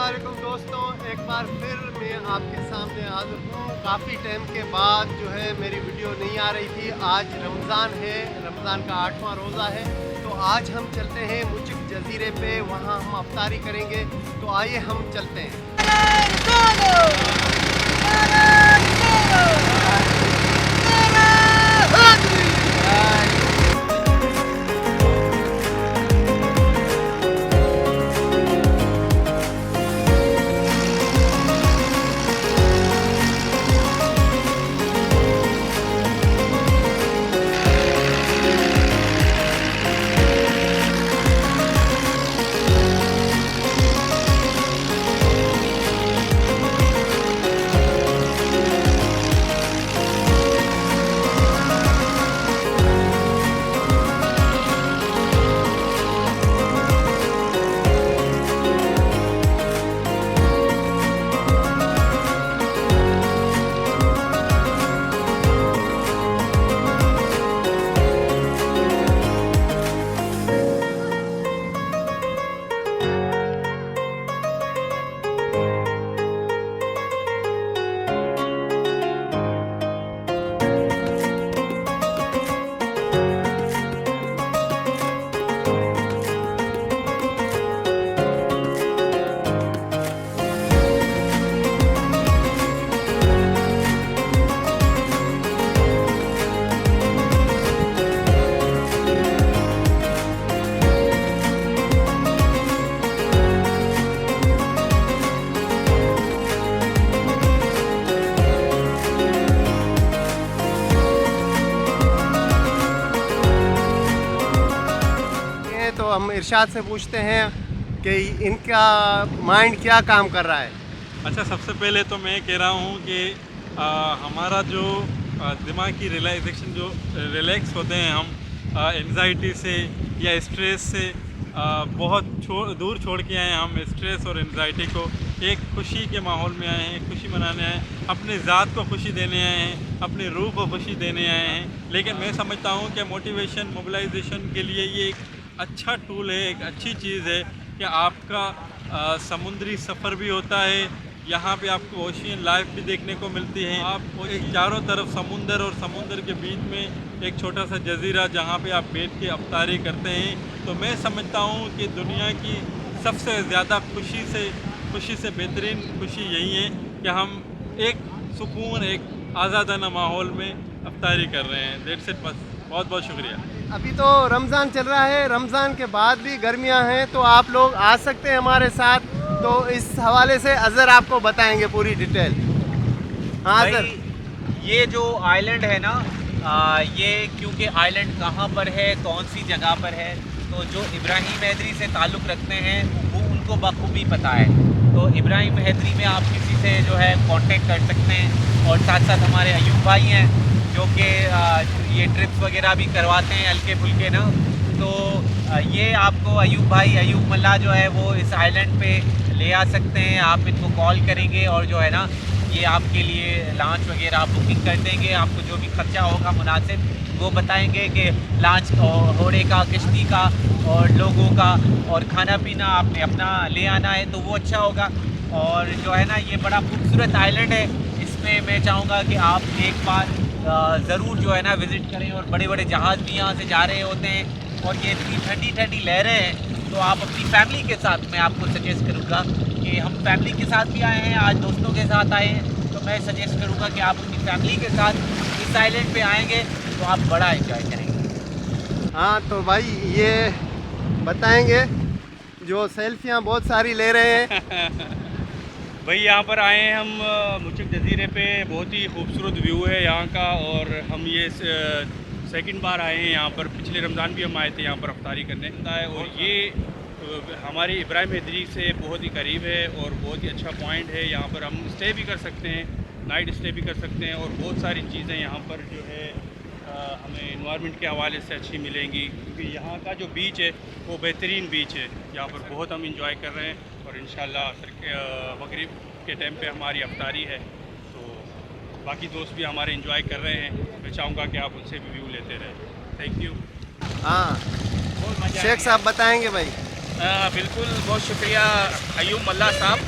वालेकुम दोस्तों, एक बार फिर मैं आपके सामने हाजिर हूँ। काफ़ी टाइम के बाद जो है मेरी वीडियो नहीं आ रही थी। आज रमज़ान है, रमज़ान का 8वां रोज़ा है। तो आज हम चलते हैं मुचिक जज़ीरे पे, वहाँ हम अफ्तारी करेंगे। तो आइए हम चलते हैं। तो हम इरशाद से पूछते हैं कि इनका माइंड क्या काम कर रहा है। अच्छा, सबसे पहले तो मैं कह रहा हूँ कि हमारा जो दिमाग की रिलैक्सेशन जो रिलैक्स होते हैं हम एंजाइटी से या स्ट्रेस से बहुत दूर छोड़ के आए हैं। हम स्ट्रेस और एंजाइटी को एक खुशी के माहौल में आए हैं, खुशी मनाने आए हैं, अपनी ज़ात को खुशी देने आए हैं, अपनी रूह को खुशी देने आए हैं। लेकिन मैं समझता हूँ कि मोटिवेशन मोबिलाइजेशन के लिए ये एक अच्छा टूल है, एक अच्छी चीज़ है कि आपका समुद्री सफ़र भी होता है। यहाँ पे आपको ओशियन लाइफ भी देखने को मिलती है। आप एक चारों तरफ समुंदर और समुंदर के बीच में एक छोटा सा जजीरा जहाँ पे आप बैठ के अफ्तारी करते हैं। तो मैं समझता हूँ कि दुनिया की सबसे ज़्यादा खुशी से बेहतरीन खुशी यही है कि हम एक सुकून, एक आज़ादाना माहौल में अफ्तारी कर रहे हैं। दैट्स इट, बस। बहुत बहुत शुक्रिया। अभी तो रमज़ान चल रहा है, रमज़ान के बाद भी गर्मियां हैं, तो आप लोग आ सकते हैं हमारे साथ। तो इस हवाले से अज़हर आपको बताएंगे पूरी डिटेल। हाँ अज़हर, ये जो आइलैंड है ना, ये क्योंकि आइलैंड कहाँ पर है, कौन सी जगह पर है, तो जो इब्राहिम हैदरी से ताल्लुक़ रखते हैं वो उनको बखूबी पता है। तो इब्राहिम हैदरी में आप किसी से जो है कांटेक्ट कर सकते हैं। और साथ साथ हमारे अयूब भाई हैं जो कि ये ट्रिप्स वगैरह भी करवाते हैं हल्के फुल्के ना। तो ये आपको अयूब मल्ला जो है वो इस आइलैंड पे ले आ सकते हैं। आप इनको कॉल करेंगे और जो है ना ये आपके लिए लॉन्च वगैरह आप बुकिंग कर देंगे। आपको जो भी खर्चा होगा मुनासिब वो बताएंगे कि लॉन्च घोड़े का, किश्ती का और लोगों का और खाना पीना आपने अपना ले आना है, तो वो अच्छा होगा। और जो है ना ये बड़ा खूबसूरत आइलैंड है। इसमें मैं चाहूँगा कि आप एक बार ज़रूर जो है ना विज़िट करें। और बड़े बड़े जहाज़ भी यहाँ से जा रहे होते हैं और ये इतनी ठंडी ठंडी लहरें हैं। तो आप अपनी फैमिली के साथ, मैं आपको सजेस्ट करूँगा कि हम फैमिली के साथ भी आए हैं, आज दोस्तों के साथ आए हैं, तो मैं सजेस्ट करूँगा कि आप अपनी फैमिली के साथ इस आइलैंड पे आएंगे तो आप बड़ा एंजॉय करेंगे। हाँ तो भाई ये बताएंगे जो सेल्फियाँ बहुत सारी ले रहे हैं। भाई यहाँ पर आए हैं हम मुचिक जज़ीरे पे। बहुत ही खूबसूरत व्यू है यहाँ का। और हम ये सेकंड बार आए हैं यहाँ पर। पिछले रमज़ान भी हम आए थे यहाँ पर अफ्तारी करने। और ये हमारे इब्राहिम हैदरी से बहुत ही करीब है और बहुत ही अच्छा पॉइंट है। यहाँ पर हम स्टे भी कर सकते हैं, नाइट स्टे भी कर सकते हैं। और बहुत सारी चीज़ें यहाँ पर जो है हमें इन्वायरमेंट के हवाले से अच्छी मिलेंगी, क्योंकि यहाँ का जो बीच है वो बेहतरीन बीच है। यहाँ पर बहुत हम इंजॉय कर रहे हैं और इंशाल्लाह मगरिब के टाइम पे हमारी अफ्तारी है। तो बाकी दोस्त भी हमारे इंजॉय कर रहे हैं। मैं चाहूँगा कि आप उनसे भी व्यू लेते रहें। Thank you. हाँ शेख साहब बताएंगे भाई। बिल्कुल, बहुत शुक्रिया अयूब मल्ला साहब।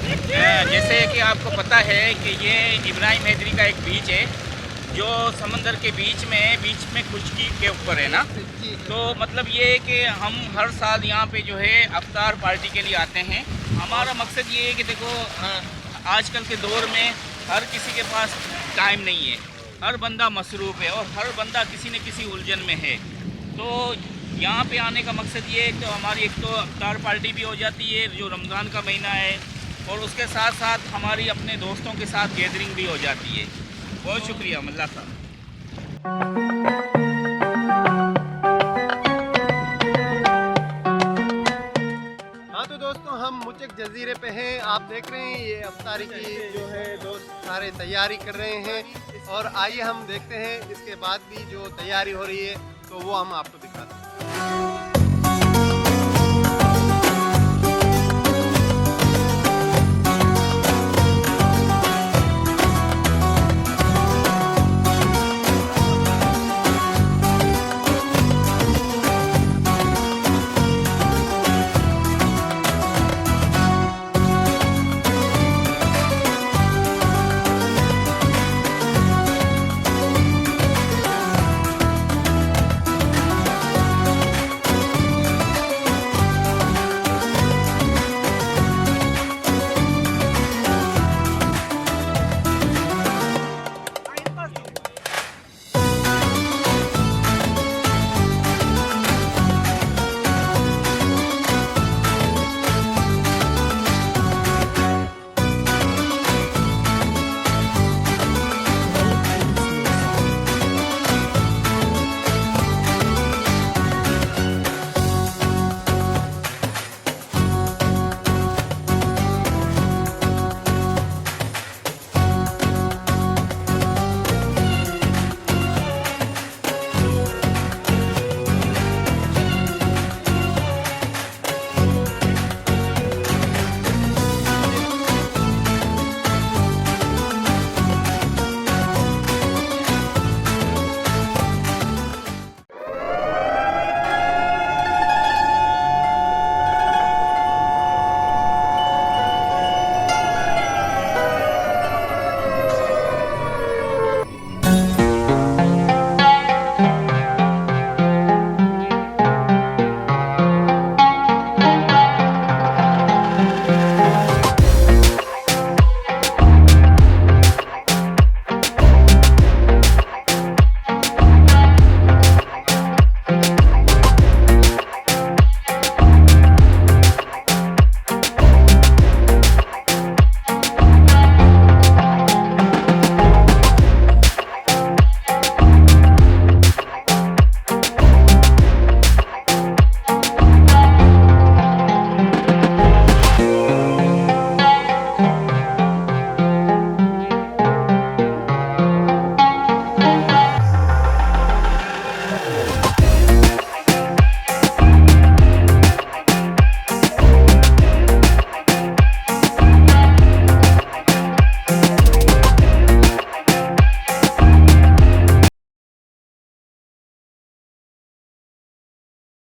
जैसे कि आपको पता है कि ये इब्राहिम हैदरी का एक बीच है जो समंदर के बीच में खुशकी के ऊपर है ना। तो मतलब ये है कि हम हर साल यहाँ पे जो है अफ्तार पार्टी के लिए आते हैं। हमारा मकसद ये है कि देखो आजकल के दौर में हर किसी के पास टाइम नहीं है, हर बंदा मसरूफ़ है और हर बंदा किसी न किसी उलझन में है। तो यहाँ पे आने का मकसद ये है कि हमारी एक तो अफ्तार पार्टी भी हो जाती है जो रमज़ान का महीना है, और उसके साथ साथ हमारी अपने दोस्तों के साथ गैदरिंग भी हो जाती है। बहुत शुक्रिया मल्ला साहब। हाँ तो दोस्तों, हम मुचक जजीरे पे हैं। आप देख रहे हैं ये अफ्तारी की जो है दोस्त सारे तैयारी कर रहे हैं, और आइए हम देखते हैं इसके बाद भी जो तैयारी हो रही है तो वो हम आपको दिखाते हैं।